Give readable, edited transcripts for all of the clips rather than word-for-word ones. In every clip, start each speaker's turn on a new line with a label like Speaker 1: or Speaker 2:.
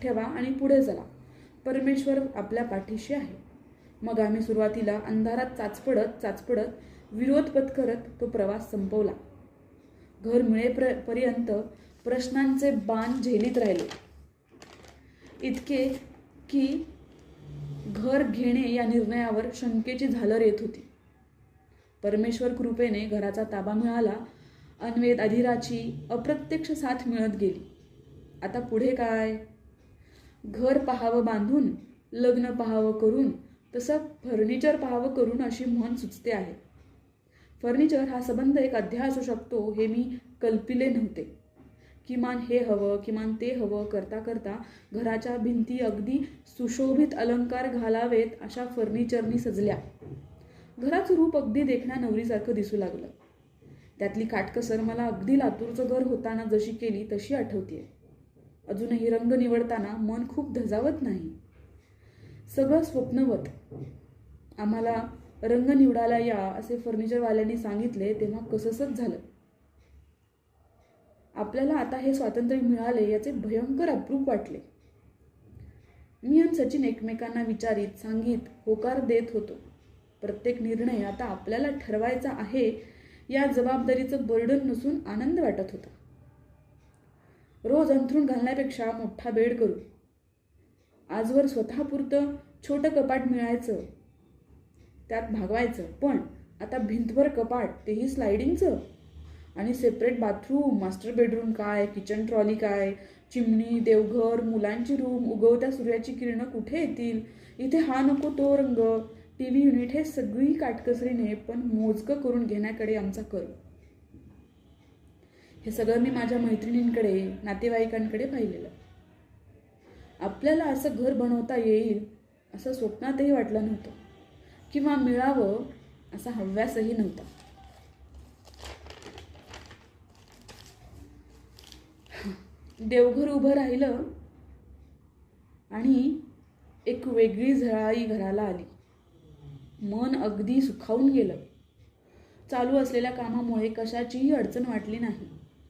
Speaker 1: ठेवा आणि पुढे चला. परमेश्वर आपल्या पाठीशी आहे. मग आम्ही सुरुवातीला अंधारात चाचपडत विरोध पत्करत तो प्रवास संपवला. घर मिळेपर्यंत प्रश्नांचे बाण झेलीत राहिले, इतके की घर घेणे या निर्णयावर शंकेची झालर येत होती. परमेश्वर कृपेने घराचा ताबा मिळाला. अन्वेद अधीराची अप्रत्यक्ष साथ मिळत गेली. आता पुढे काय? घर पाहावं बांधून, लग्न पाहावं करून, तसं फर्निचर पाहावं करून अशी म्हण सुचते आहे. फर्निचर हा संबंध एक अध्याय असू शकतो हे मी कल्पिले नव्हते. किमान हे हवं, किमान ते हवं करता करता घराच्या भिंती अगदी सुशोभित अलंकार घालावेत अशा फर्निचरनी सजल्या. घराचं रूप अगदी देखण्या नवरीसारखं दिसू लागलं. त्यातली काटकसर मला अगदी लातूरचं घर होताना जशी केली तशी आठवतेय. अजूनही रंग निवडताना मन खूप धजावत नाही. सगळं स्वप्नवत. आम्हाला रंग निवडायला या असे फर्निचरवाल्यांनी सांगितले तेव्हा कसंसच झालं. आपल्याला आता हे स्वातंत्र्य मिळाले याचे भयंकर अप्रूप वाटले. मी आणि सचिन एकमेकांना विचारित सांगित होकार देत होतो. प्रत्येक निर्णय आता आपल्याला ठरवायचा आहे या जबाबदारीचं बर्डन नसून आनंद वाटत होता. रोज अंथरूण घालण्यापेक्षा मोठा बेड करू. आजवर स्वतःपुरतं छोटं कपाट मिळायचं, त्यात भागवायचं. पण आता भिंतभर कपाट, तेही स्लायडिंगचं. आणि सेपरेट बाथरूम, मास्टर बेडरूम काय, किचन ट्रॉली काय, चिमणी, देवघर, मुलांची रूम, उगवत्या सूर्याची किरणं कुठे येतील, इथे हा नको तो रंग, टीव्ही युनिट, हे सगळी काटकसरीने पण मोजकं करून घेण्याकडे आमचा कल. हे सगळं मी माझ्या मैत्रिणींकडे, नातेवाईकांकडे पाहिलेलं. आपल्याला असं घर बनवता येईल असं स्वप्नातही वाटलं नव्हतं, किंवा मिळावं असा हव्यासही नव्हता. देवघर उभं राहिलं आणि एक वेगळी झळाळी घराला आली. मन अगदी सुखावून गेलं. चालू असलेल्या कामामुळे कशाचीही अडचण वाटली नाही.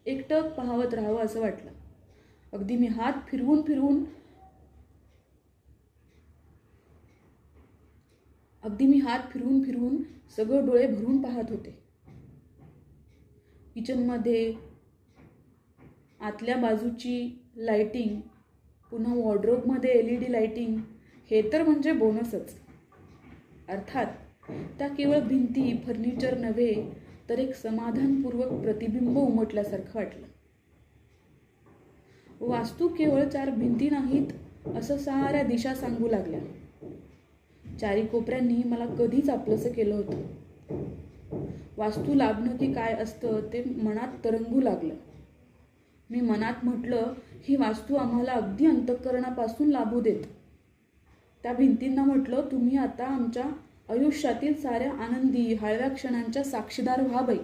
Speaker 1: एकटक पाहत राहावं असं वाटलं. अगदी मी हात फिरवून फिरवून सगळं डोळे भरून पाहत होते. किचनमध्ये आतल्या बाजूची लाइटिंग, पुन्हा वॉर्डरोबमध्ये LED लाइटिंग, हे तर म्हणजे बोनसच. अर्थात त्या केवळ भिंती, फर्निचर नव्हे तर एक समाधानपूर्वक प्रतिबिंब उमटल्यासारखं वाटलं. वास्तू केवळ 4 भिंती नाहीत असं साऱ्या दिशा सांगू लागल्या. चारी कोपऱ्यांनी मला कधीच आपलंसं केलं होतं. वास्तू लाभणं की काय असतं ते मनात तरंगू लागलं. मी मनात म्हटलं, ही वास्तू आम्हाला अगदी अंतःकरणापासून लाभू देत. त्या भिंतींना म्हटलं, तुम्ही आता आमच्या आयुष्यातील साऱ्या आनंदी हळव्या क्षणांच्या साक्षीदार व्हा बाई.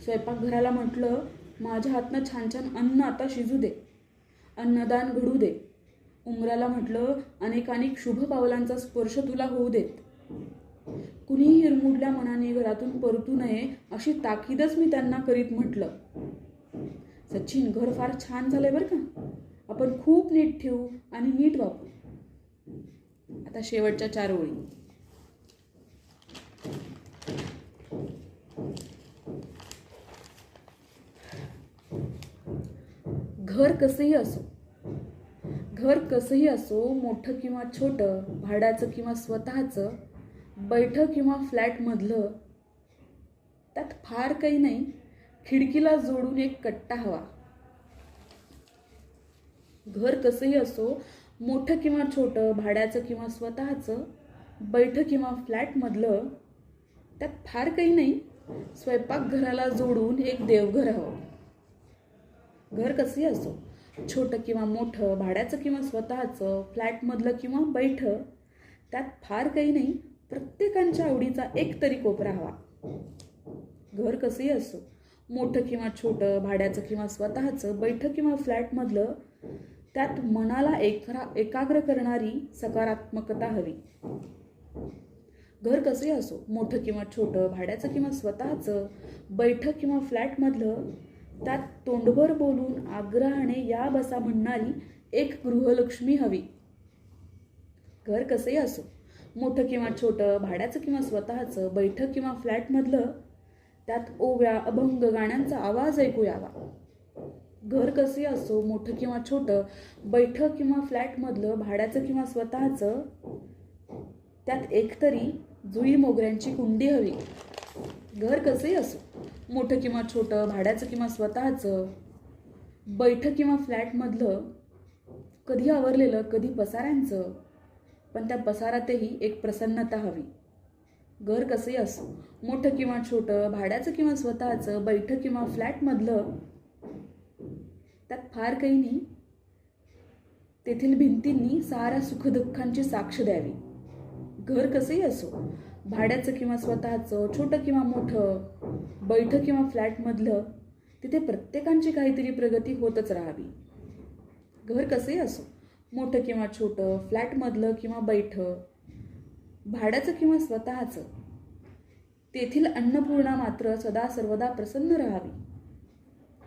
Speaker 1: स्वयंपाकघराला म्हटलं, माझ्या हातनं छान छान अन्न आता शिजू दे, अन्नदान घडू दे. उंबराला म्हटलं, अनेकानेक शुभ पावलांचा स्पर्श तुला होऊ देत. कुणीही हिरमुडल्या मनाने घरातून परतू नये अशी ताकीदच मी त्यांना करीत म्हटलं, सचिन, घर फार छान झालंय बरं का. आपण खूप नीट ठेवू आणि नीट वापरू. आता शेवटच्या 4 ओळी. घर कसंही असो, मोठं किंवा छोटं, भाड्याचं किंवा स्वतःचं, बैठं किंवा फ्लॅटमधलं, त्यात फार काही नाही. खिडकीला जोडून एक कट्टा हवा. घर कसंही असो, मोठं किंवा छोटं, भाड्याचं किंवा स्वतःचं, बैठं किंवा फ्लॅटमधलं, त्यात फार काही नाही. स्वयंपाकघराला जोडून एक देवघर हवं. घर कसंही असो, छोटं किंवा मोठं, भाड्याचं किंवा स्वतःचं, फ्लॅटमधलं किंवा बैठं, त्यात फार काही नाही. प्रत्येकांच्या आवडीचा एक तरी कोपरा हवा. घर कसंही असो, मोठं किंवा छोटं, भाड्याचं किंवा स्वतःचं, बैठं किंवा फ्लॅटमधलं, त्यात मनाला एकाग्र करणारी सकारात्मकता हवी. घर कसंही असो, मोठं किंवा छोटं, भाड्याचं किंवा स्वतःचं, बैठं किंवा फ्लॅटमधलं, त्यात तोंडभर बोलून आग्रहाने या बसा म्हणणारी एक गृहलक्ष्मी हवी. घर कसंही असो, मोठं किंवा छोटं, भाड्याचं किंवा स्वतःचं, बैठक किंवा फ्लॅटमधलं, त्यात ओव्या अभंग गाण्यांचा आवाज ऐकू यावा. घर कसंही असो, मोठं किंवा छोटं, बैठक किंवा फ्लॅटमधलं, भाड्याचं किंवा स्वतःचं, त्यात एकतरी जुई मोगऱ्यांची कुंडी हवी. घर कसंही असो, मोठं किंवा छोटं, भाड्याचं किंवा स्वतःचं, बैठक किंवा फ्लॅटमधलं, कधी आवरलेलं कधी पसाऱ्यांचं, पण त्या पसारातही एक प्रसन्नता हवी. घर कसंही असो, मोठं किंवा छोटं, भाड्याचं किंवा स्वतःचं, बैठक किंवा फ्लॅटमधलं, त्यात फार काही नाही, तेथील भिंतींनी साऱ्या सुखदुःखांची साक्ष द्यावी. घर कसंही असो, भाड्याचं किंवा स्वतःचं, छोटं किंवा मोठं, बैठक किंवा फ्लॅटमधलं, तिथे प्रत्येकांची काहीतरी प्रगती होतच राहावी. घर कसंही असो, मोठं किंवा छोटं, फ्लॅटमधलं किंवा बैठं, भाड्याचं किंवा स्वतःचं, तेथील अन्नपूर्णा मात्र सदा सर्वदा प्रसन्न राहावी.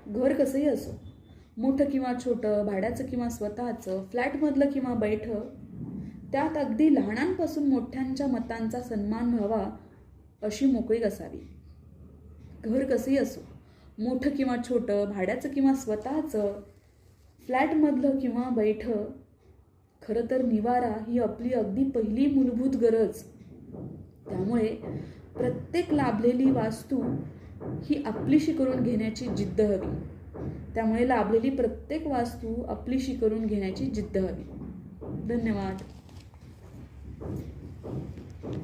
Speaker 1: घर कसंही असो, मोठं किंवा छोटं, भाड्याचं किंवा स्वतःचं, फ्लॅटमधलं किंवा बैठं, त्यात अगदी लहानांपासून मोठ्यांच्या मतांचा सन्मान व्हावा अशी मोकळीक असावी. घर कसंही असो, मोठं किंवा छोटं, भाड्याचं किंवा स्वतःचं, फ्लॅटमधलं किंवा बैठं, खरं तर निवारा ही आपली अगदी पहिली मूलभूत गरज. त्यामुळे प्रत्येक लाभलेली वास्तू ही आपलीशी करून घेण्याची जिद्द हवी. त्यामुळे लाभलेली प्रत्येक वास्तू आपलीशी करून घेण्याची जिद्द हवी. धन्यवाद.